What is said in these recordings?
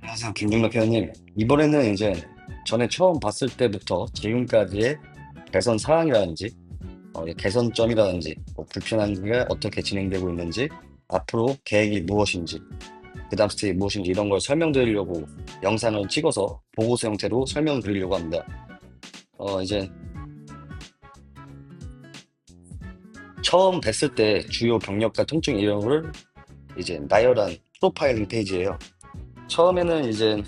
안녕하세요, 김중덕 회원님. 이번에는 이제 전에 처음 봤을 때부터 지금까지의 개선 사항이라든지, 개선점이라든지, 뭐 불편한 게 어떻게 진행되고 있는지, 앞으로 계획이 무엇인지, 그 다음 스텝이 무엇인지 이런 걸 설명드리려고 영상을 찍어서 보고서 형태로 설명드리려고 합니다. 이제 처음 뵀을 때 주요 경력과 통증 이력을 이제 나열한 프로파일링 페이지예요. 처음에는 이제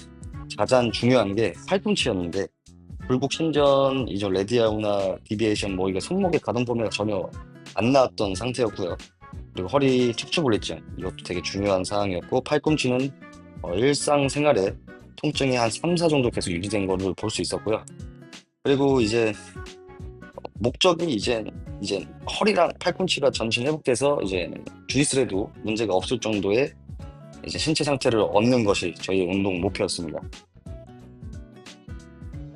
가장 중요한 게 팔꿈치였는데 불국 신전 이전 레디아우나 디비에이션 뭐 이게 손목의 가동 범위가 전혀 안 나왔던 상태였고요. 그리고 허리 척추불리증 이것도 되게 중요한 사항이었고 팔꿈치는 일상생활에 통증이 한 3, 4 정도 계속 유지된 거를 볼 수 있었고요. 그리고 이제 목적이 이제 허리랑 팔꿈치가 전신 회복돼서 이제 주짓수에도 문제가 없을 정도의 이제 신체 상태를 얻는 것이 저희 운동 목표였습니다.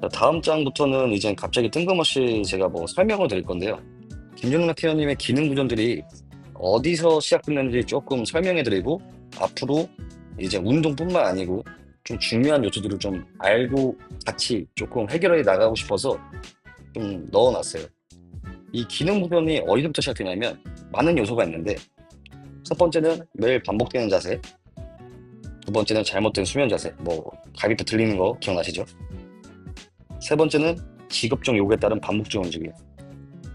자, 다음 장부터는 이제 갑자기 뜬금없이 제가 뭐 설명을 드릴 건데요. 김정락 회원님의 기능 부전들이 어디서 시작됐는지 조금 설명해 드리고 앞으로 이제 운동뿐만 아니고 좀 중요한 요소들을 좀 알고 같이 조금 해결해 나가고 싶어서 좀 넣어놨어요. 이 기능 부전이 어디서부터 시작되냐면 많은 요소가 있는데 첫 번째는 매일 반복되는 자세, 두 번째는 잘못된 수면 자세, 뭐 갈비뼈 들리는 거 기억나시죠? 세 번째는 직업적 요구에 따른 반복적 움직임.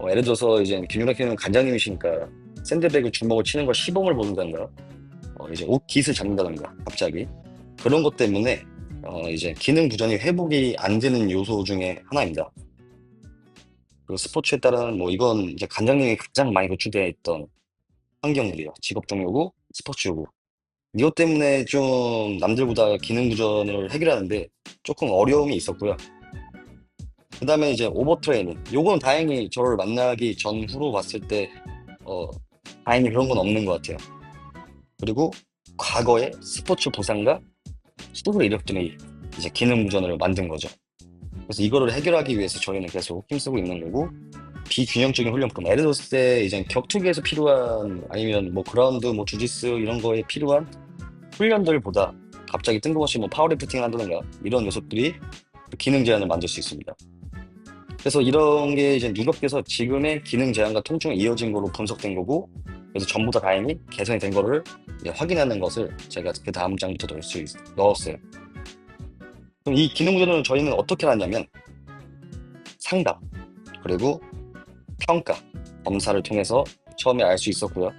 예를 들어서 이제 김윤학회는 관장님이시니까 샌드백을 주먹을 치는 걸 시범을 보는다든가, 이제 옷 깃을 잡는다든가, 갑자기. 그런 것 때문에, 이제 기능 부전이 회복이 안 되는 요소 중에 하나입니다. 그리고 스포츠에 따른 뭐 이건 이제 관장님이 가장 많이 노출되어 있던 환경들이요. 직업적 요구, 스포츠 요구. 이것 때문에 좀 남들보다 기능 부전을 해결하는데 조금 어려움이 있었고요. 그 다음에 이제 오버트레이닝. 요건 다행히 저를 만나기 전후로 봤을 때, 어, 다행히 그런 건 없는 것 같아요. 그리고 과거에 스포츠 부상과 수술 이력들이 이제 기능 부전을 만든 거죠. 그래서 이거를 해결하기 위해서 저희는 계속 힘쓰고 있는 거고, 비균형적인 훈련 프로그램. 예를 들었을 때 이제 격투기에서 필요한 아니면 뭐 그라운드, 뭐 주짓수 이런 거에 필요한 훈련들보다 갑자기 뜬금없이 뭐 파워리프팅 한다든가 이런 요소들이 기능 제한을 만들 수 있습니다. 그래서 이런 게 이제 누적돼서 지금의 기능 제한과 통증이 이어진 거로 분석된 거고, 그래서 전부 다 다행히 개선이 된 거를 이제 확인하는 것을 제가 그 다음 장부터 넣었어요. 그럼 이 기능 부전을 저희는 어떻게 하냐면 상담, 그리고 평가, 검사를 통해서 처음에 알 수 있었고요.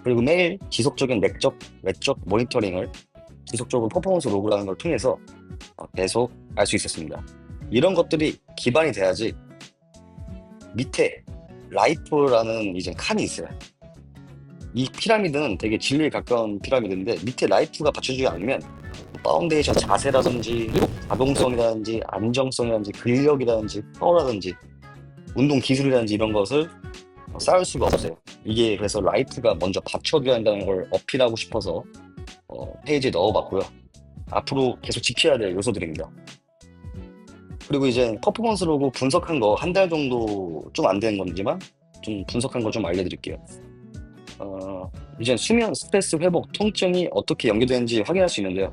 그리고 매일 지속적인 내적, 외적 모니터링을 지속적으로 퍼포먼스 로그라는 걸 통해서 계속 알 수 있었습니다. 이런 것들이 기반이 돼야지 밑에 라이프라는 이제 칸이 있어요. 이 피라미드는 되게 진리에 가까운 피라미드인데 밑에 라이프가 받쳐주지 않으면 파운데이션 자세라든지 가동성이라든지 안정성이라든지 근력이라든지 파워라든지 운동 기술이라든지 이런 것을 쌓을 수가 없어요. 이게 그래서 라이프가 먼저 받쳐줘야 한다는 걸 어필하고 싶어서 페이지에 넣어봤고요. 앞으로 계속 지켜야 될 요소들입니다. 그리고 이제 퍼포먼스 로그 분석한 거 한 달 정도 좀 안 된 건지만 좀 분석한 거 좀 알려드릴게요. 이제 수면, 스트레스 회복, 통증이 어떻게 연결되는지 확인할 수 있는데요.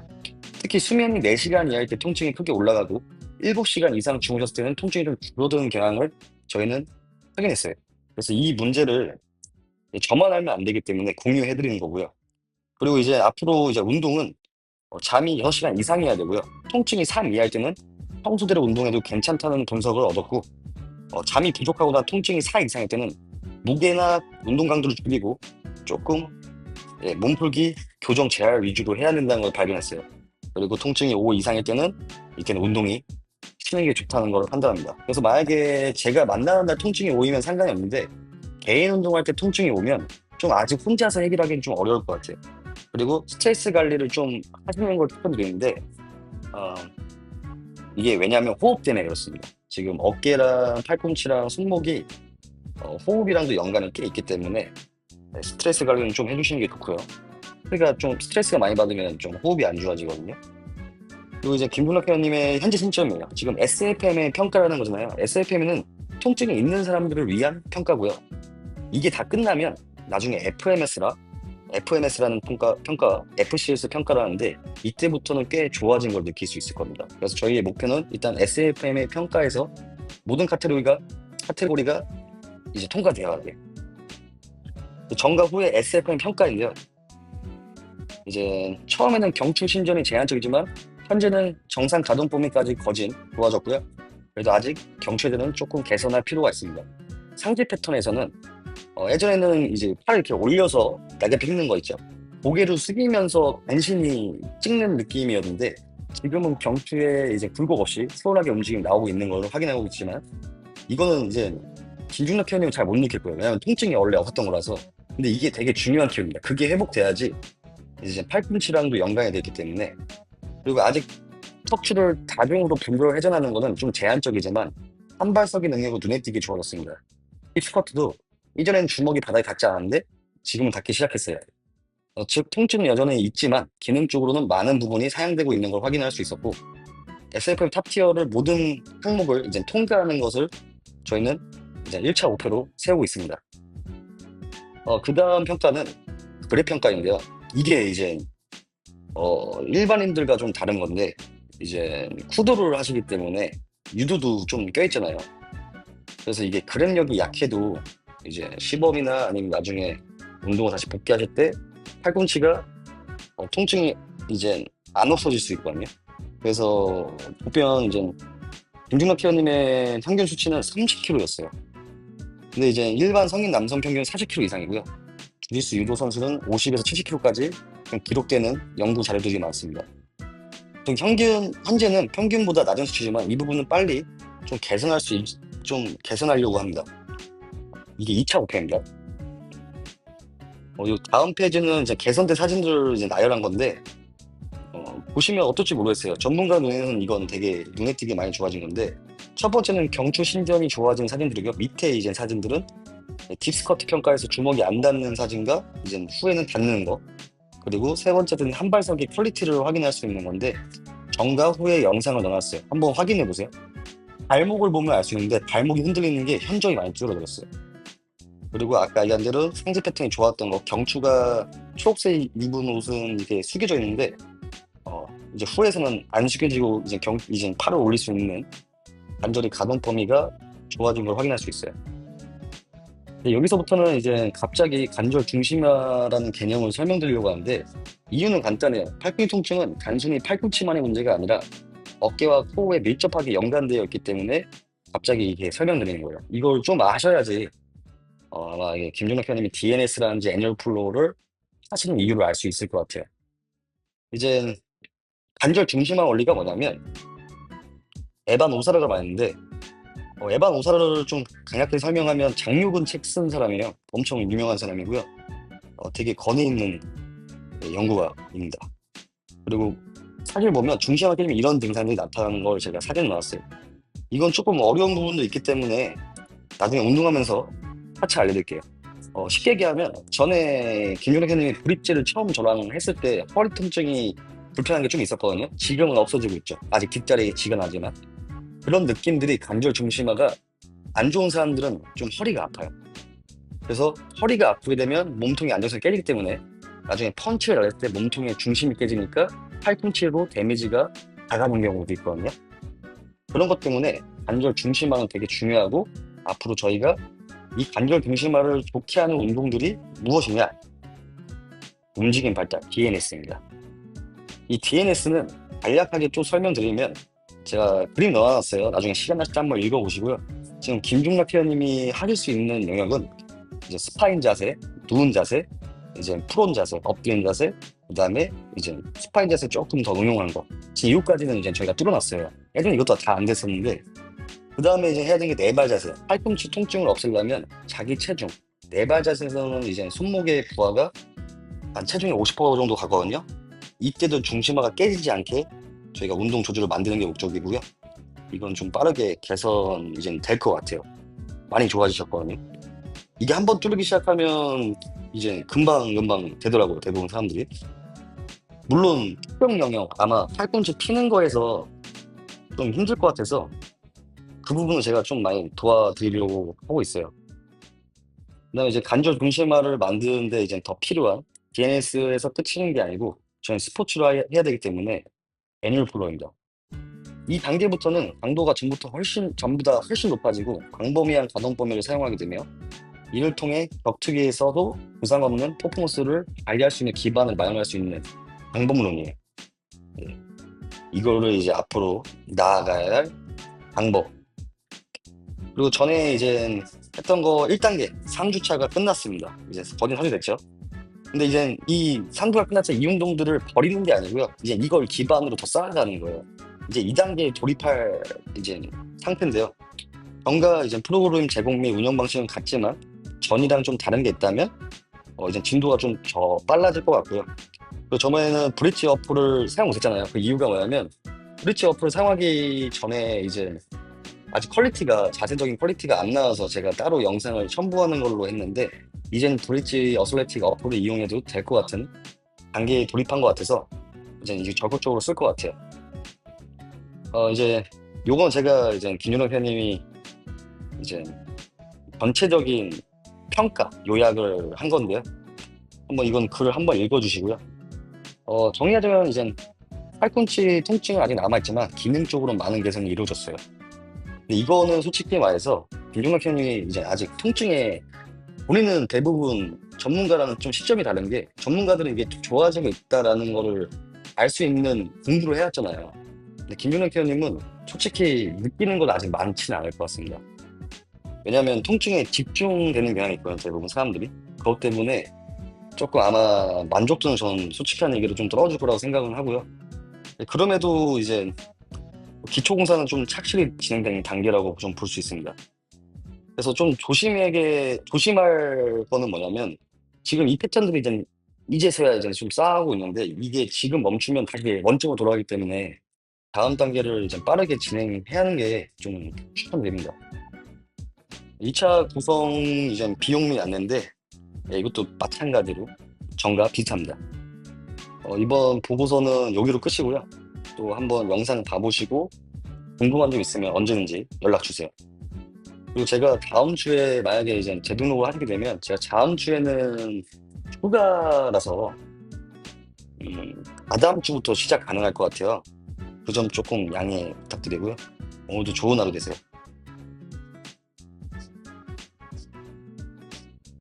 특히 수면이 4시간 이하일 때 통증이 크게 올라가고 7시간 이상 주무셨을 때는 통증이 좀 줄어드는 경향을 저희는 확인했어요. 그래서 이 문제를 저만 알면 안 되기 때문에 공유해드리는 거고요. 그리고 이제 앞으로 이제 운동은 잠이 6시간 이상이어야 되고요. 통증이 3 이하일 때는 평소대로 운동해도 괜찮다는 분석을 얻었고, 잠이 부족하거나 통증이 4 이상일 때는 무게나 운동 강도를 줄이고 조금 몸풀기, 교정 재활 위주로 해야 된다는 걸 발견했어요. 그리고 통증이 5 이상일 때는 이때는 운동이 쉬는 게 좋다는 걸 판단합니다. 그래서 만약에 제가 만나는 날 통증이 오면 상관이 없는데 개인 운동할 때 통증이 오면 좀 아직 혼자서 해결하기는 좀 어려울 것 같아요. 그리고 스트레스 관리를 좀 하시는 걸 추천드리는데 어, 이게 왜냐하면 호흡 때문에 그렇습니다. 지금 어깨랑 팔꿈치랑 손목이 호흡이랑도 연관이 꽤 있기 때문에 스트레스 관리는 좀 해주시는 게 좋고요. 그러니까 좀 스트레스가 많이 받으면 좀 호흡이 안 좋아지거든요. 그리고 이제 김준혁 회원님의 현재 신점이에요. 지금 SFM의 평가라는 거잖아요. SFM은 통증이 있는 사람들을 위한 평가고요. 이게 다 끝나면 나중에 FMS라 FMS라는 평가, FCS 평가를 하는데 이때부터는 꽤 좋아진 걸 느낄 수 있을 겁니다. 그래서 저희의 목표는 일단 SFM의 평가에서 모든 카테고리가 이제 통과되어야 돼. 전과 후에 SFM 평가인데요. 이제 처음에는 경추 신전이 제한적이지만 현재는 정상 가동 범위까지 거진 좋아졌고요. 그래도 아직 경추에 대한 조금 개선할 필요가 있습니다. 상체 패턴에서는 예전에는 이제 팔을 이렇게 올려서 날개 펴는 거 있죠. 고개를 숙이면서 간신히 찍는 느낌이었는데 지금은 경추에 이제 굴곡 없이 수월하게 움직임이 나오고 있는 걸 확인하고 있지만 이거는 이제 김중락 키워님은 잘 못 느낄 거예요. 왜냐면 통증이 원래 없었던 거라서. 근데 이게 되게 중요한 키워입니다. 그게 회복돼야지 이제 팔꿈치랑도 연관이 되기 때문에. 그리고 아직 척추를 다중으로 분배로 회전하는 거는 좀 제한적이지만 한발서기 능력은 눈에 띄게 좋아졌습니다. 힙스쿼트도 이전에는 주먹이 바닥에 닿지 않았는데 지금은 닿기 시작했어요. 즉 통증은 여전히 있지만 기능적으로는 많은 부분이 사용되고 있는 걸 확인할 수 있었고 SFM 탑티어를 모든 항목을 이제 통과하는 것을 저희는 이제 1차 목표로 세우고 있습니다. 그 다음 평가는 그래 평가인데요. 이게 이제 일반인들과 좀 다른 건데 이제 쿠도를 하시기 때문에 유도도 좀 껴있잖아요. 그래서 이게 그랩력이 약해도 이제 시범이나 아니면 나중에 운동을 다시 복귀하실 때 팔꿈치가 통증이 이제 안 없어질 수 있거든요. 그래서 보면 이제 김중락 키워님의 평균 수치는 30kg였어요. 근데 이제 일반 성인 남성 평균 40kg 이상이고요. 주짓수 유도 선수는 50에서 70kg까지 기록되는 연구 자료들이 많습니다. 현재는 평균보다 낮은 수치지만 이 부분은 빨리 좀 개선하려고 합니다. 이게 2차 목표입니다. 이 다음 페이지는 이제 개선된 사진들을 이제 나열한 건데 보시면 어떨지 모르겠어요. 전문가 눈에는 이건 되게 눈에 띄게 많이 좋아진 건데 첫 번째는 경추 신전이 좋아진 사진들이고요. 밑에 이제 사진들은 딥스커트 평가에서 주먹이 안 닿는 사진과 이제 후에는 닿는 거, 그리고 세 번째는 한발석의 퀄리티를 확인할 수 있는 건데 전과 후의 영상을 넣어놨어요. 한번 확인해 보세요. 발목을 보면 알 수 있는데 발목이 흔들리는 게 현저히 많이 줄어들었어요. 그리고 아까 얘기한 대로 상체 패턴이 좋았던 거, 경추가 초록색 입은 옷은 이렇게 숙여져 있는데 이제 후에서는 안 숙여지고 이제 팔을 올릴 수 있는 관절의 가동 범위가 좋아진 걸 확인할 수 있어요. 여기서부터는 이제 갑자기 관절 중심화라는 개념을 설명드리려고 하는데 이유는 간단해요. 팔꿈치 통증은 단순히 팔꿈치만의 문제가 아니라 어깨와 코어에 밀접하게 연관되어 있기 때문에 갑자기 이게 설명드리는 거예요. 이걸 좀 아셔야지 아마 김준호 편님이 DNS라는지 애니얼 플로우를 하시는 이유를 알 수 있을 것 같아요. 이제 관절 중심화 원리가 뭐냐면 에반 오사르가 말했는데 에반 오사르를 좀 간략하게 설명하면 장유근 책 쓴 사람이에요. 엄청 유명한 사람이고요. 되게 권위 있는 연구가입니다. 그리고 사진을 보면 중심화 게임이 이런 증상이 나타나는 걸 제가 사진을 넣었어요. 이건 조금 어려운 부분도 있기 때문에 나중에 운동하면서 같이 알려드릴게요. 쉽게 얘기하면 전에 김준호 형님이 브릿지를 처음 저랑 했을 때 허리 통증이 불편한 게 좀 있었거든요. 지금은 없어지고 있죠. 아직 뒷다리에 쥐가 나지만 그런 느낌들이 관절 중심화가 안 좋은 사람들은 좀 허리가 아파요. 그래서 허리가 아프게 되면 몸통이 안정성이 깨지기 때문에 나중에 펀치를 날릴 때 몸통의 중심이 깨지니까 팔꿈치로 데미지가 가가는 경우도 있거든요. 그런 것 때문에 관절 중심화는 되게 중요하고 앞으로 저희가 이 관절 중심화를 좋게 하는 운동들이 무엇이냐? 움직임 발달, DNS입니다. 이 DNS는 간략하게 좀 설명드리면 제가 그림 넣어놨어요. 나중에 시간 나실 때 한번 읽어보시고요. 지금 김중락 회원님이 하실 수 있는 영역은 이제 스파인 자세, 누운 자세, 이제 프론 자세, 엎드린 자세, 그 다음에 이제 스파인 자세 조금 더 응용한 거. 지금 이후까지는 이제 저희가 뚫어놨어요. 예전에 이것도 다 안 됐었는데 그 다음에 이제 해야 되는 게 네발 자세. 팔꿈치 통증을 없애려면 자기 체중. 네발 자세에서는 이제 손목의 부하가 한 체중의 50% 정도 가거든요. 이때도 중심화가 깨지지 않게 저희가 운동 조절을 만드는 게 목적이고요. 이건 좀 빠르게 개선 이제 될 것 같아요. 많이 좋아지셨거든요. 이게 한번 뚫기 시작하면 이제 금방 되더라고요. 대부분 사람들이. 물론 특정 영역 아마 팔꿈치 피는 거에서 좀 힘들 것 같아서 그 부분은 제가 좀 많이 도와드리려고 하고 있어요. 그다음에 이제 관절 중심화를 만드는데 이제 더 필요한 DNS에서 끝이는 게 아니고 저는 스포츠로 해야 되기 때문에 애니멀 플로우입니다. 이 단계부터는 강도가 전보다 훨씬 높아지고 광범위한 가동 범위를 사용하게 되며 이를 통해 격투기에서도 부상 없는 퍼포먼스를 발휘할 수 있는 기반을 마련할 수 있는 방법론이에요. 예. 이거를 이제 앞으로 나아가야 할 방법. 그리고 전에 이제 했던 거 1단계 3주차가 끝났습니다. 이제 거진 3주 됐죠. 근데 이제 이 3주가 끝났자 이 운동들을 버리는 게 아니고요. 이제 이걸 기반으로 더 쌓아가는 거예요. 이제 2단계에 돌입할 이제 상태인데요. 정가 이제 프로그램 제공 및 운영 방식은 같지만 전이랑 좀 다른 게 있다면 이제 진도가 좀 더 빨라질 것 같고요. 그 저번에는 브릿지 어플을 사용 못했잖아요. 그 이유가 뭐냐면 브릿지 어플을 사용하기 전에 이제 아직 자세적인 퀄리티가 안 나와서 제가 따로 영상을 첨부하는 걸로 했는데 이제는 브릿지 어슬레틱 어플을 이용해도 될 것 같은 단계에 돌입한 것 같아서 이제 적극적으로 쓸 것 같아요. 이제 요건 제가 이제 김윤호 회원님이 이제 전체적인 평가 요약을 한 건데요. 한번 이건 글을 한번 읽어주시고요. 정리하자면 이제 팔꿈치 통증은 아직 남아있지만 기능적으로 많은 개선이 이루어졌어요. 근데 이거는 솔직히 말해서 김종학 회원님이 이제 아직 통증에 본인은 대부분 전문가랑은 좀 시점이 다른 게 전문가들은 이게 좋아지고 있다라는 거를 알 수 있는 공부를 해왔잖아요. 근데 김종학 회원님은 솔직히 느끼는 건 아직 많지는 않을 것 같습니다. 왜냐하면 통증에 집중되는 경향이 있거든요. 대부분 사람들이. 그것 때문에 조금 아마 만족도는 저는 솔직한 얘기로 좀 떨어질 거라고 생각은 하고요. 그럼에도 이제 기초공사는 좀 착실히 진행된 단계라고 좀 볼 수 있습니다. 그래서 좀 조심할 거는 뭐냐면 지금 이 패턴들이 이제서야 이제 좀 쌓아가고 있는데 이게 지금 멈추면 다시 원점으로 돌아가기 때문에 다음 단계를 이제 빠르게 진행해야 하는 게 좀 추천드립니다. 2차 구성 이전 비용 및 안내인데 이것도 마찬가지로 전과 비슷합니다. 이번 보고서는 여기로 끝이고요. 또 한번 영상 봐보시고 궁금한 점 있으면 언제든지 연락 주세요. 그리고 제가 다음 주에 만약에 이제 재등록을 하게 되면 제가 다음 주에는 휴가라서 다다음 주부터 시작 가능할 것 같아요. 그 점 조금 양해 부탁드리고요. 오늘도 좋은 하루 되세요.